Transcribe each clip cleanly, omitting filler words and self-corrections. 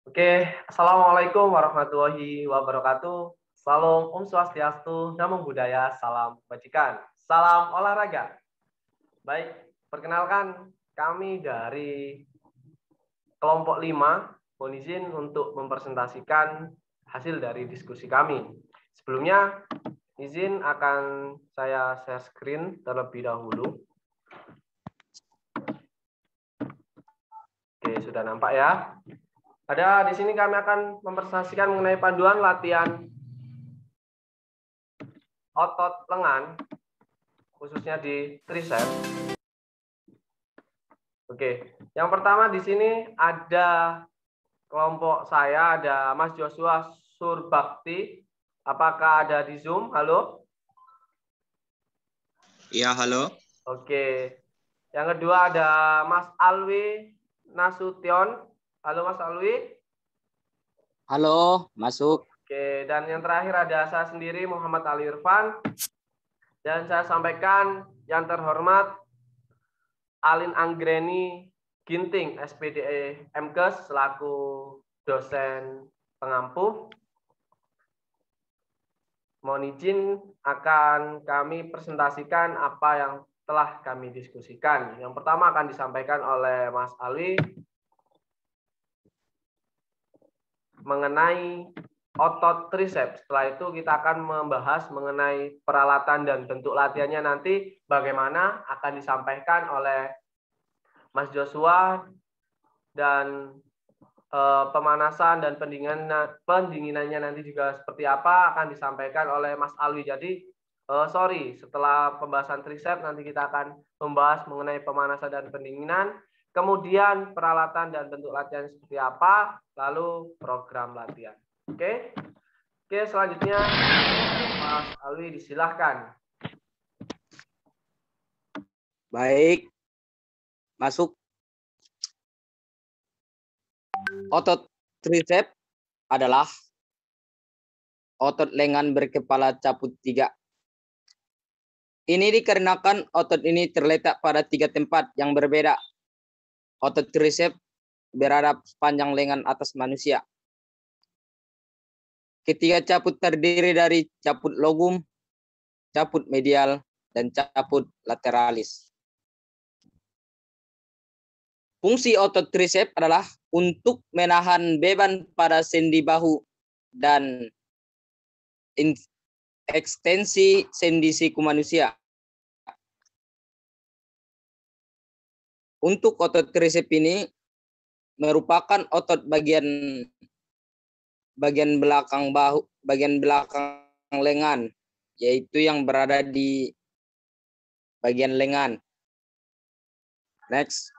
Oke, Assalamualaikum warahmatullahi wabarakatuh. Salam Om Swastiastu, Namo Buddhaya, salam kebajikan, salam olahraga. Baik, perkenalkan kami dari kelompok 5, mohon izin untuk mempresentasikan hasil dari diskusi kami. Sebelumnya, izin akan saya share screen terlebih dahulu. Oke, sudah nampak ya. Ada di sini kami akan mempresentasikan mengenai panduan latihan otot lengan, khususnya di tricep. Oke, yang pertama di sini ada kelompok saya, ada Mas Joshua Surbakti. Apakah ada di Zoom? Halo? Iya, halo. Oke. Yang kedua ada Mas Alwi Nasution. Halo Mas Alwi. Halo, masuk. Oke, dan yang terakhir ada saya sendiri Muhammad Ali Irfan. Dan saya sampaikan yang terhormat Alin Anggreni Ginting, SPDE MKes, selaku dosen pengampu. Mohon izin akan kami presentasikan apa yang telah kami diskusikan. Yang pertama akan disampaikan oleh Mas Ali mengenai otot triceps. Setelah itu kita akan membahas mengenai peralatan dan bentuk latihannya nanti bagaimana akan disampaikan oleh Mas Joshua, dan pemanasan dan pendinginannya nanti juga seperti apa akan disampaikan oleh Mas Alwi. Jadi setelah pembahasan tricep nanti kita akan membahas mengenai pemanasan dan pendinginan, kemudian peralatan dan bentuk latihan seperti apa, lalu program latihan. Oke, selanjutnya Mas Alwi disilahkan. Baik, masuk. Otot tricep adalah otot lengan berkepala caput 3. Ini dikarenakan otot ini terletak pada 3 tempat yang berbeda. Otot tricep berada sepanjang lengan atas manusia. Ketiga caput terdiri dari caput logum, caput medial, dan caput lateralis. Fungsi otot tricep adalah untuk menahan beban pada sendi bahu dan ekstensi sendi siku manusia. Untuk otot tricep ini merupakan otot bagian belakang bahu, bagian belakang lengan, yaitu yang berada di bagian lengan. Next.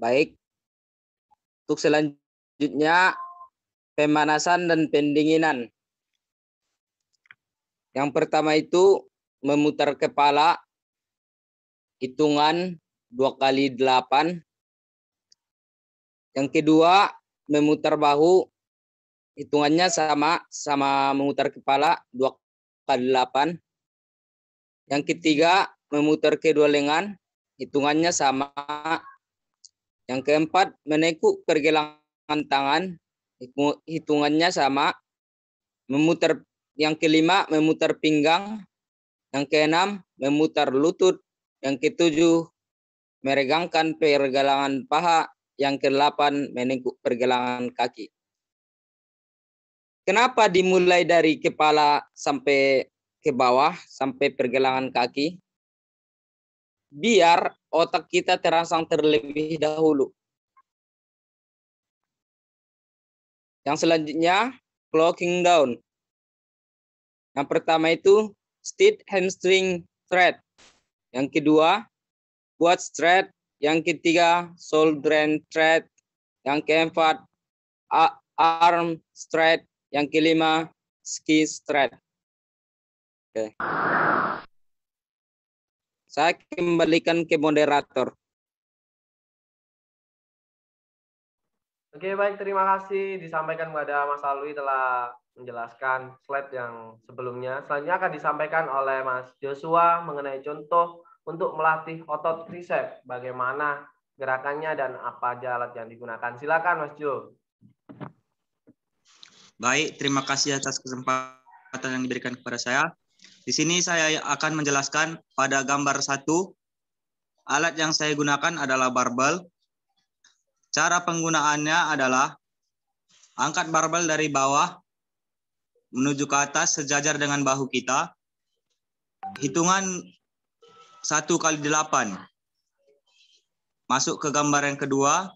Baik. Untuk selanjutnya pemanasan dan pendinginan. Yang pertama itu memutar kepala, hitungan 2 kali 8. Yang kedua memutar bahu, hitungannya sama memutar kepala 2 kali 8. Yang ketiga memutar kedua lengan, hitungannya sama. Yang keempat menekuk pergelangan tangan, hitungannya sama. Yang kelima memutar pinggang. Yang keenam memutar lutut. Yang ketujuh meregangkan pergelangan paha. Yang kedelapan menekuk pergelangan kaki. Kenapa dimulai dari kepala sampai ke bawah, sampai pergelangan kaki? Biar otak kita terangsang terlebih dahulu. Yang selanjutnya, clocking down. Yang pertama itu stiff hamstring thread. Yang kedua, quad thread. Yang ketiga, shoulder thread. Yang keempat, arm thread. Yang kelima, ski thread. Oke. Saya kembalikan ke moderator. Oke, baik, terima kasih disampaikan kepada Mas Alwi telah menjelaskan slide yang sebelumnya. Selanjutnya akan disampaikan oleh Mas Joshua mengenai contoh untuk melatih otot tricep. Bagaimana gerakannya dan apa aja alat yang digunakan. Silakan Mas Jo. Baik, terima kasih atas kesempatan yang diberikan kepada saya. Di sini saya akan menjelaskan pada gambar 1. Alat yang saya gunakan adalah barbel. Cara penggunaannya adalah angkat barbel dari bawah menuju ke atas sejajar dengan bahu kita. Hitungan 1 kali 8. Masuk ke gambar yang kedua.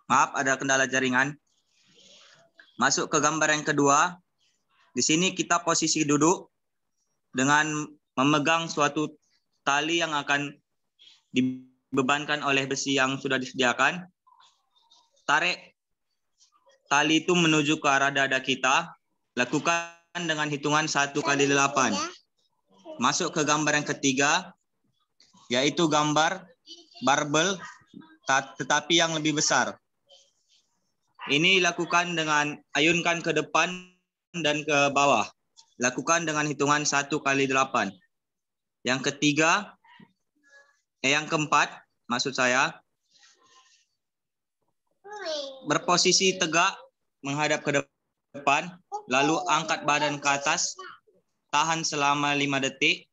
Maaf, ada kendala jaringan. Masuk ke gambar yang kedua. Di sini kita posisi duduk dengan memegang suatu tali yang akan dibebankan oleh besi yang sudah disediakan. Tarik tali itu menuju ke arah dada kita. Lakukan dengan hitungan 1 kali 8. Masuk ke gambar yang ketiga, yaitu gambar barbel tetapi yang lebih besar. Ini lakukan dengan ayunkan ke depan dan ke bawah. Lakukan dengan hitungan 1 kali 8. Yang keempat, maksud saya, berposisi tegak menghadap ke depan, lalu angkat badan ke atas, tahan selama 5 detik,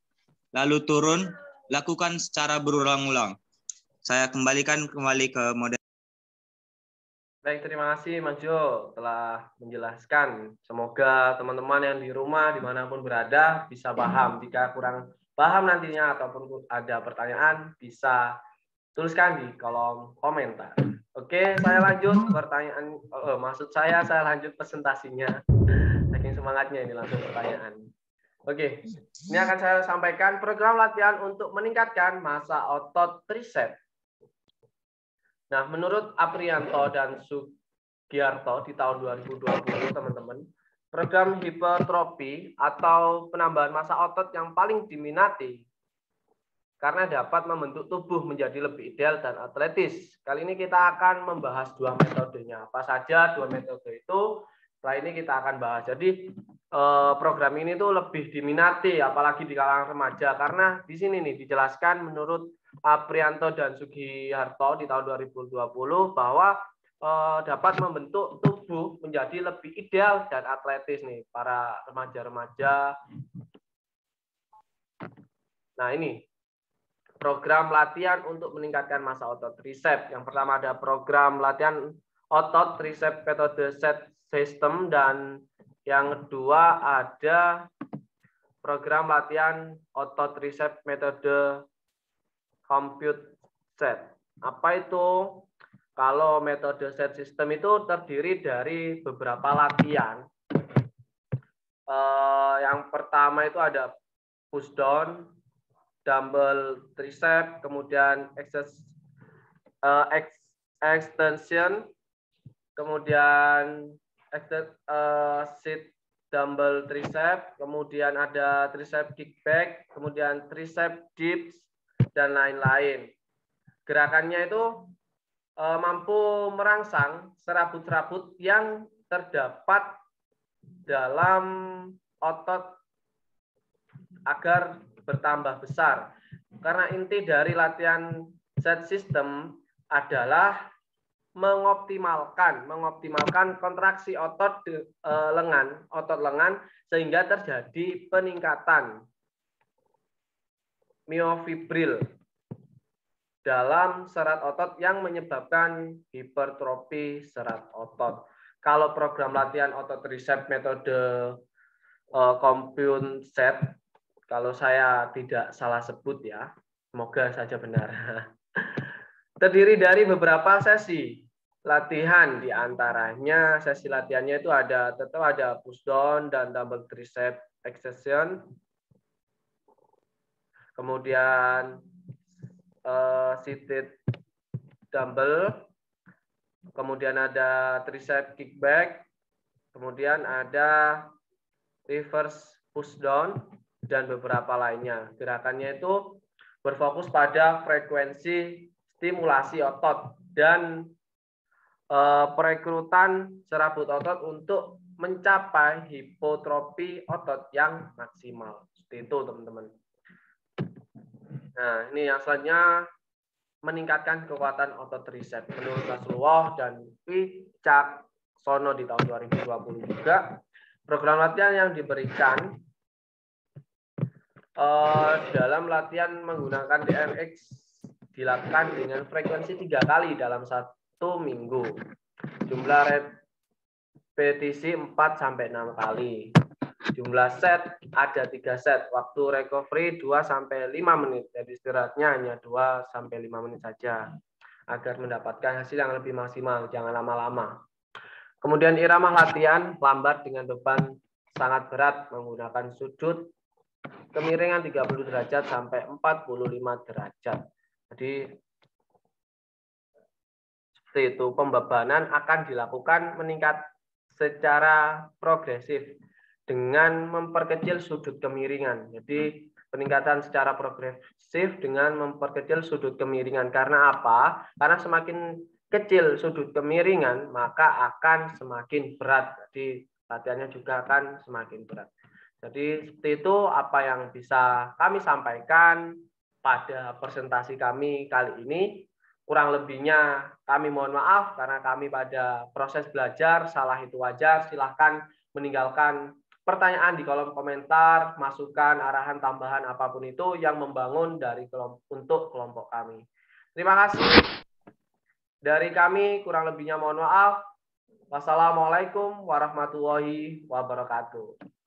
lalu turun, lakukan secara berulang-ulang. Saya kembalikan kembali ke model. Baik, terima kasih Mas Jo telah menjelaskan. Semoga teman-teman yang di rumah dimanapun berada bisa paham. Jika kurang paham nantinya ataupun ada pertanyaan bisa tuliskan di kolom komentar. Oke, saya lanjut pertanyaan. Maksud saya lanjut presentasinya. Saking semangatnya ini langsung pertanyaan. Oke, ini akan saya sampaikan program latihan untuk meningkatkan massa otot tricep. Nah, menurut Aprianto dan Sugiarto di tahun 2020, teman-teman, program hipertrofi atau penambahan massa otot yang paling diminati karena dapat membentuk tubuh menjadi lebih ideal dan atletis. Kali ini kita akan membahas 2 metodenya. Apa saja 2 metode itu? Setelah ini kita akan bahas. Jadi program ini tuh lebih diminati, apalagi di kalangan remaja, karena di sini nih dijelaskan menurut Aprianto dan Sugiharto di tahun 2020 bahwa dapat membentuk tubuh menjadi lebih ideal dan atletis nih para remaja-remaja. Nah, ini program latihan untuk meningkatkan massa otot tricep. Yang pertama ada program latihan otot tricep metode set system, dan yang kedua ada program latihan otot tricep metode compute set. Apa itu? Kalau metode set system itu terdiri dari beberapa latihan. Yang pertama itu ada push down, dumbbell tricep, kemudian extension, kemudian sit dumbbell tricep, kemudian ada tricep kickback, kemudian tricep dips, dan lain-lain. Gerakannya itu mampu merangsang serabut-serabut yang terdapat dalam otot agar bertambah besar. Karena inti dari latihan set system adalah mengoptimalkan kontraksi otot lengan sehingga terjadi peningkatan myofibril dalam serat otot yang menyebabkan hipertrofi serat otot. Kalau program latihan otot tricep metode compute set, kalau saya tidak salah sebut ya, semoga saja benar. Terdiri dari beberapa sesi latihan, di antaranya sesi latihannya itu tetap ada push down dan dumbbell tricep extension. Kemudian seated dumbbell, kemudian ada tricep kickback, kemudian ada reverse push down, dan beberapa lainnya. Gerakannya itu berfokus pada frekuensi stimulasi otot dan perekrutan serabut otot untuk mencapai hipotrofi otot yang maksimal. Seperti itu, teman-teman. Nah, ini yang selanjutnya meningkatkan kekuatan otot tricep. Menurut Rasulullah dan Wicaksono di tahun 2020 juga, program latihan yang diberikan dalam latihan menggunakan TRX dilakukan dengan frekuensi 3 kali dalam 1 minggu. Jumlah repetisi 4-6 kali. Jumlah set ada 3 set. Waktu recovery 2-5 menit. Jadi istirahatnya hanya 2-5 menit saja. Agar mendapatkan hasil yang lebih maksimal. Jangan lama-lama. Kemudian irama latihan lambat dengan beban sangat berat menggunakan sudut kemiringan 30 derajat sampai 45 derajat. Jadi seperti itu, pembebanan akan dilakukan meningkat secara progresif dengan memperkecil sudut kemiringan. Jadi peningkatan secara progresif dengan memperkecil sudut kemiringan. Karena apa? Karena semakin kecil sudut kemiringan, maka akan semakin berat. Jadi latihannya juga akan semakin berat. Jadi seperti itu apa yang bisa kami sampaikan pada presentasi kami kali ini. Kurang lebihnya kami mohon maaf karena kami pada proses belajar, salah itu wajar. Silahkan meninggalkan pertanyaan di kolom komentar, masukan, arahan, tambahan apapun itu yang membangun dari untuk kelompok kami. Terima kasih. Dari kami kurang lebihnya mohon maaf. Wassalamualaikum warahmatullahi wabarakatuh.